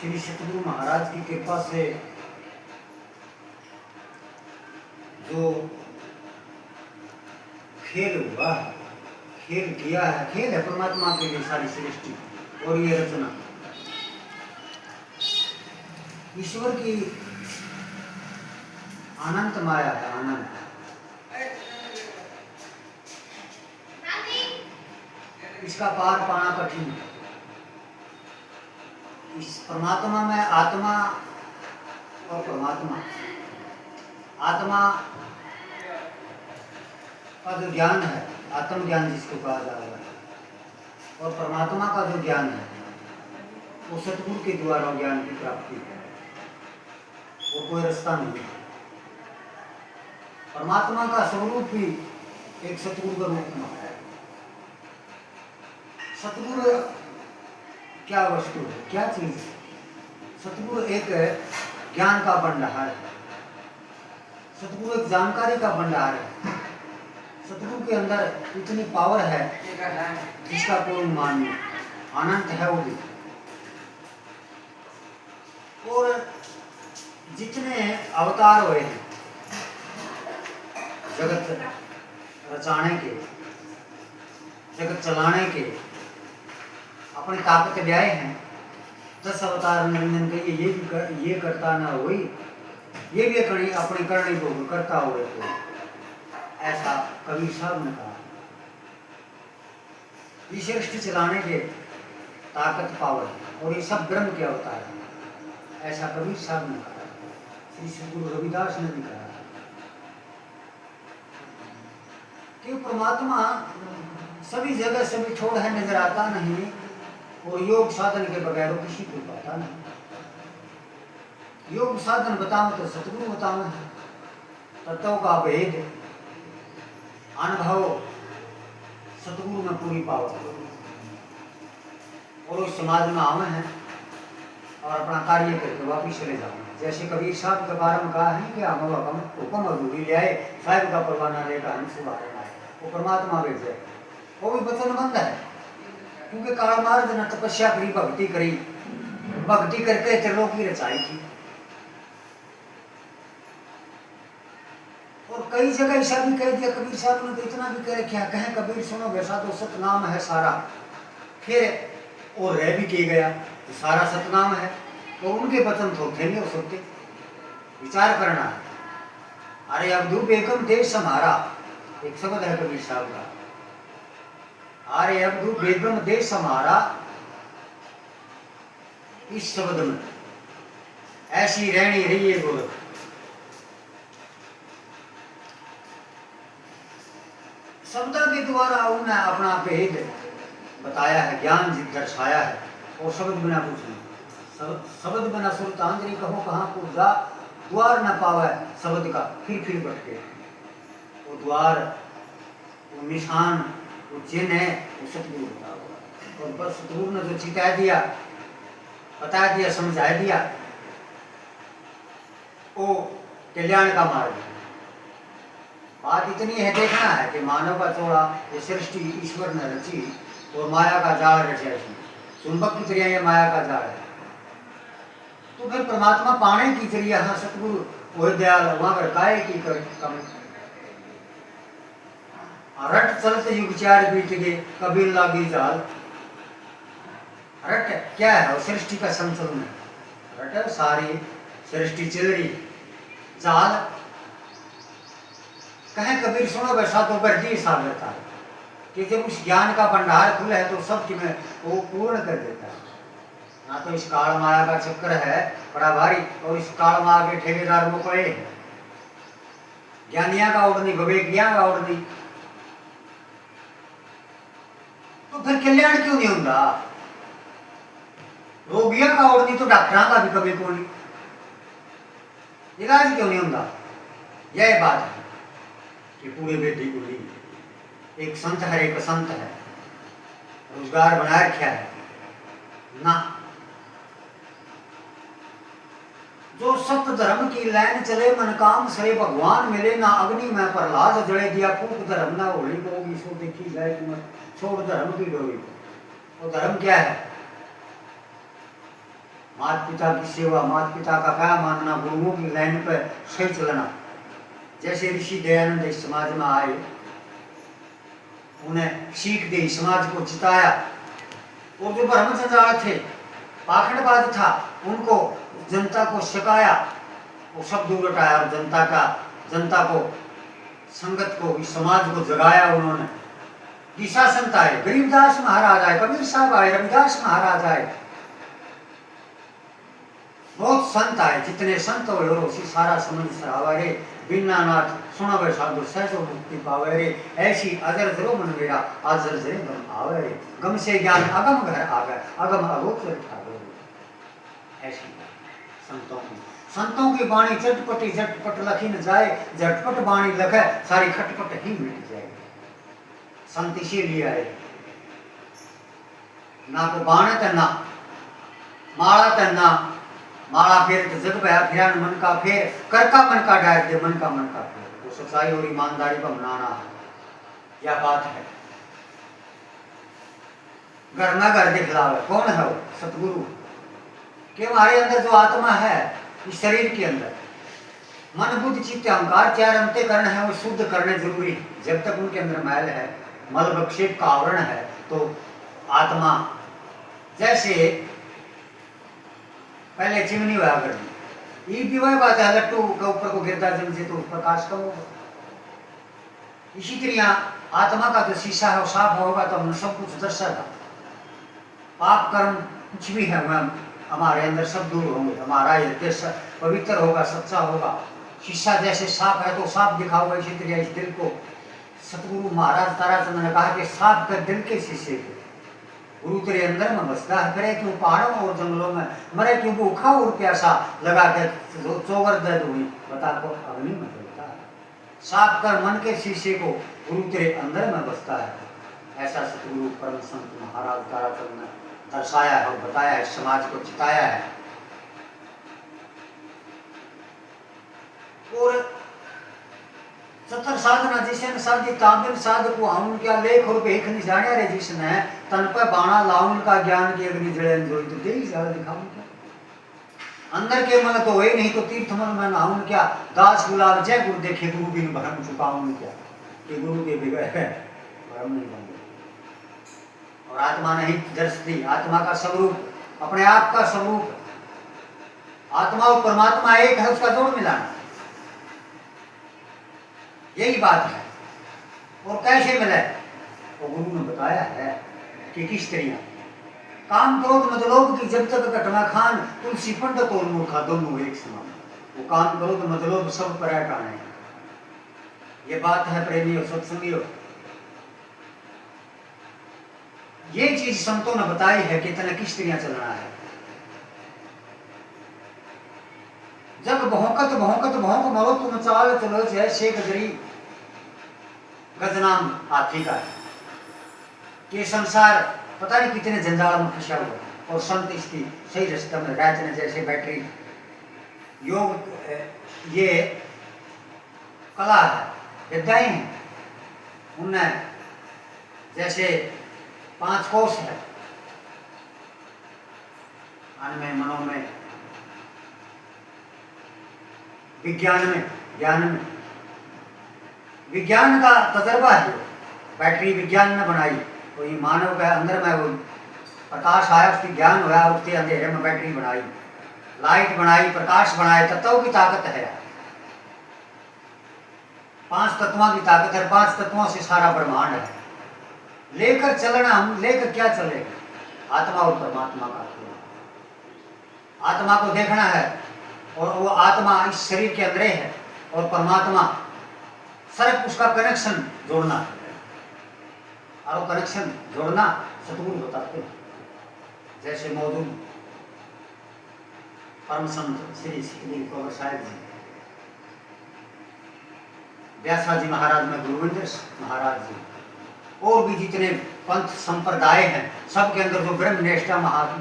श्री सतगुरु महाराज की कृपा से जो खेल हुआ, खेल किया है, खेल है परमात्मा के लिए सारी सृष्टि और ये रचना ईश्वर की अनंत माया है। अनंत इसका पार पाना कठिन है। इस परमात्मा में आत्मा और परमात्मा, आत्मा का जो ज्ञान है, आत्म ज्ञान जिसको कहा जा रहा है, और परमात्मा का जो ज्ञान है वो सतगुरु के द्वारा ज्ञान की प्राप्ति है। वो कोई रास्ता नहीं है। परमात्मा का स्वरूप भी एक सतगुरु का रूप में है। सतगुरु क्या वस्तु है, क्या चीज है? सतगुरु एक ज्ञान का भंडार है। सतगुरु एक जानकारी का भंडार है। सतगुरु के अंदर इतनी पावर है जिसका कोई मान नहीं। अनंत है वो भी। और जितने अवतार हुए हैं जगत रचाने के, जगत चलाने के, अपनी ताकत ल्याए हैं। 10 अवतार निरंजन के ये करता ना हुई, ये भी अपनी करनी को करता हुए तो ऐसा कबीर साहब ने कहा। ये सृष्टि चलाने के ताकत पावर है और ये सब ब्रह्म के अवतार है, ऐसा कबीर साहब ने कहा। श्री सतगुरु रविदास ने भी कहा कि परमात्मा सभी जगह सभी छोड़ है, नजर आता नहीं और योग साधन के बगैर किसी को पाता नहीं। योग साधन बताओ तो सतगुरु बताओ, तत्व का भेद अनुभव सतगुरु में पूरी पावर और उस समाज में आवे हैं और अपना कार्य करके वापिस चले जाओ। जैसे कबीर साहब के बारे में कहा है कि हम हुक्म अधूरी ले आए, साहिब का परवाना लेकर हम सुधारे आए। वो परमात्मा भेजे, वो भी वचनबंध है। क्योंकि काल मार्ग ने तपस्या करी, भक्ति करी, भक्ति करके त्रिलोकी रचाई थी। और कई जगह ऐसा भी कह दिया कबीर साहब ने, तो इतना भी कह रखा कहें कबीर सुनो वैसा तो सतनाम है सारा। फिर और रह भी किए गया तो सारा सतनाम है। तो उनके वचन तो थे नहीं हो सकते। विचार करना है। अरे अब्दू बेगम देश हमारा, एक शब्द है कबीर साहब का। अरे अब्दू बेगम देश हमारा, इस शब्द में ऐसी रहनी रही है गोरख। शब्द के द्वारा उन्हें अपना भेद बताया है, ज्ञान दर्शाया है। और शब्द बिना कुछ नहीं। शब्द बिना सुल्तानजरी कहो कहाँ को जा, द्वार न पावे शब्द का फिर भटके। वो द्वार, वो निशान, वो चिन्ह है, वो सतगुरु बता हुआ। और बस सतगुरु ने जो चिता दिया, बता दिया, समझा दिया, वो कल्याण का मार्ग है। बात इतनी है, देखना है कि मानव का चौड़ा ये सृष्टि ईश्वर ने रची और माया का जाल रचा। चुंबक की तरह ये माया का जाल है। तो फिर परमात्मा पाने की तरह यहाँ सतगुरु वही दयाल वहां पर काय की कम रट चलते युग चार बीत गए कबीर लागी जाल। रट क्या है? वो सृष्टि का संचलन है। रट सारी सृष्टि चल रही, जाल कहें कबीर सुनो वैसा तो बर्दी साबित है कि जब उस ज्ञान का भंडार खुला है तो सब में वो पूर्ण कर देता है। ना तो इस काल माया का चक्कर है बड़ा भारी, और इस काल माया के ठेकेदार मुकोए ज्ञानिया का उड़नी, विवेकिया का उड़नी। तो फिर कल्याण क्यों नहीं होता? रोगियों का उड़नी तो डॉक्टरों का भी कभी को नहीं, इलाज क्यों नहीं होता? यह बात है कि पूरे बेटी को नहीं। एक संत है, एक असंत है, रोजगार बनाए रखा है ना। जो सत्य धर्म की लाइन चले मन काम सरे भगवान मिले ना। अग्नि में प्रहलाद जड़े दिया फूक धर्म ना होली को सो देखी जाए कि मत छोड़ धर्म की डोरी। वो धर्म क्या है? माता पिता की सेवा, माता पिता का क्या मानना, गुरुओं की लाइन पर सही चलना। जैसे ऋषि दयानंद इस समाज में आए, उन्हें सीख दी, समाज को चिताया, और जो ब्रह्मचर्य थे, पाखंडवाद था, उनको जनता को सिखाया, वो सब दूर हटाया और जनता को संगत को, इस समाज को जगाया उन्होंने। दिशा संत आए, गरीबदास महाराज आए, कबीर साहब आए, रविदास महाराज आए, बहुत संत आए। जितने संत हुए और उसी सारा समझ सहावरे, बिना नाथ सुना वे साधु सहजो मुक्ति पावे रे। ऐसी अजर जरो मन मेरा, अजर जरे मन आवे रे। गम से ज्ञान अगम घर आवे, अगम अगोचर ठावे रे। ऐसी संतों की वाणी चटपटी झटपट लखी न जाए, झटपट वाणी लखे सारी खटपट ही मिट जाए। संत इसीलिए आए, ना को बाण त ना माला त ना, माला फेर तो जग भया फिर मन का फेर, कर का मन का डायर दे, मन का फेर। वो सच्चाई और ईमानदारी पर मनाना है, यह बात है। घर में घर दिखलावे, कौन है वो? सतगुरु के हमारे अंदर जो आत्मा है, इस शरीर के अंदर मन बुद्धि चित्त अहंकार चार अंतःकरण है, वो शुद्ध करने जरूरी है। जब तक उनके अंदर मैल है, मल विक्षेप का आवरण है, तो आत्मा जैसे पहले चिमनी हुआ करनी, ये भी वही बात है, लट्टू के ऊपर को गिरता जम से तो प्रकाश कम होगा। इसी तरह आत्मा का जो शीशा है वो साफ होगा तो हमने सब कुछ दर्शाएगा। पाप कर्म कुछ भी है वह हमारे अंदर सब दूर होंगे, हमारा हृदय पवित्र होगा, सच्चा होगा। शीशा जैसे साफ है तो साफ दिखाओगे, इसी तरह इस दिल को सतगुरु महाराज ताराचंद ने कहा कि साफ कर दिल के शीशे को। गुरु तेरे अंदर में बसता है, फिरे क्यों पहाड़ों और जंगलों में, मरे क्यों भूखा और प्यासा, लगा के चोगर दे दूंगी बता को अग्नि में जलता है। साफ कर मन के शीशे को, गुरु तेरे अंदर में बसता है। ऐसा सतगुरु परम संत महाराज ताराचंद ने दर्शाया है और बताया है, समाज को चिताया है। और सतर साधना जिसे साधी तामिल साध को हम क्या लेख और बेख नहीं जाने रे, जिसने तन पर बाणा लाउन का ज्ञान की अग्नि जड़े जोई, तो दे ज्यादा दिखाऊं क्या? अंदर के मन तो वही नहीं तो तीर्थ मन में नहाऊं क्या? दास गुलाब जय गुरु देखे, गुरु बिन भरम चुकाऊं क्या? कि गुरु के बिगड़ है भरम नहीं बन। और आत्मा नहीं दर्शती, आत्मा का स्वरूप, अपने आप का स्वरूप, आत्मा और परमात्मा एक है, उसका जोड़ मिलाना, यही बात है। और कैसे मिले वो गुरु ने बताया है कि किस तरह। काम क्रोध मतलब की जब तक घटना खान, तुलसी पंडित और मूर्खा दोनों एक समान। वो काम क्रोध मतलब सब पर है, ये बात है प्रेमियों सत्संगियों। ये चीज संतों ने बताई है कि तना किस तरह चलना है। जब भौंकत भौंकत भौंक मरो तुम चाल चलो जय शेख गरी, गजनाम हाथी का है। ये संसार पता नहीं कितने जंजाल में फंसा हुआ, और संत इसकी सही रास्ते में रात ने जैसे बैटरी योग, ये कला है, विद्याएं हैं, उनमें जैसे 5 कोष है, अन्न में, मनो में, विज्ञान में, ज्ञान में। विज्ञान का तजर्बा है, बैटरी विज्ञान ने बनाई, तो ये मानव के अंदर में वो प्रकाश आया, उसकी ज्ञान हुआ, उसके अंधेरे में बैटरी बनाई, लाइट बनाई, प्रकाश बनाए, तत्वों की ताकत है। 5 तत्वों की ताकत है, 5 तत्वों से सारा ब्रह्मांड है। लेकर चलना, हम लेकर क्या चले? आत्मा और परमात्मा का। आत्मा को देखना है, और वो आत्मा इस शरीर के अंदर है, और परमात्मा सिर्फ उसका कनेक्शन जोड़ना है। और कनेक्शन जोड़ना सतगुरु बताते हैं। जैसे मौजूद परम संत श्री श्री कौर साहिब जी, व्यासा जी महाराज में गुरुविंदर महाराज जी, और भी जितने पंथ संप्रदाय हैं, सबके अंदर जो ब्रह्म निष्ठा महात्मा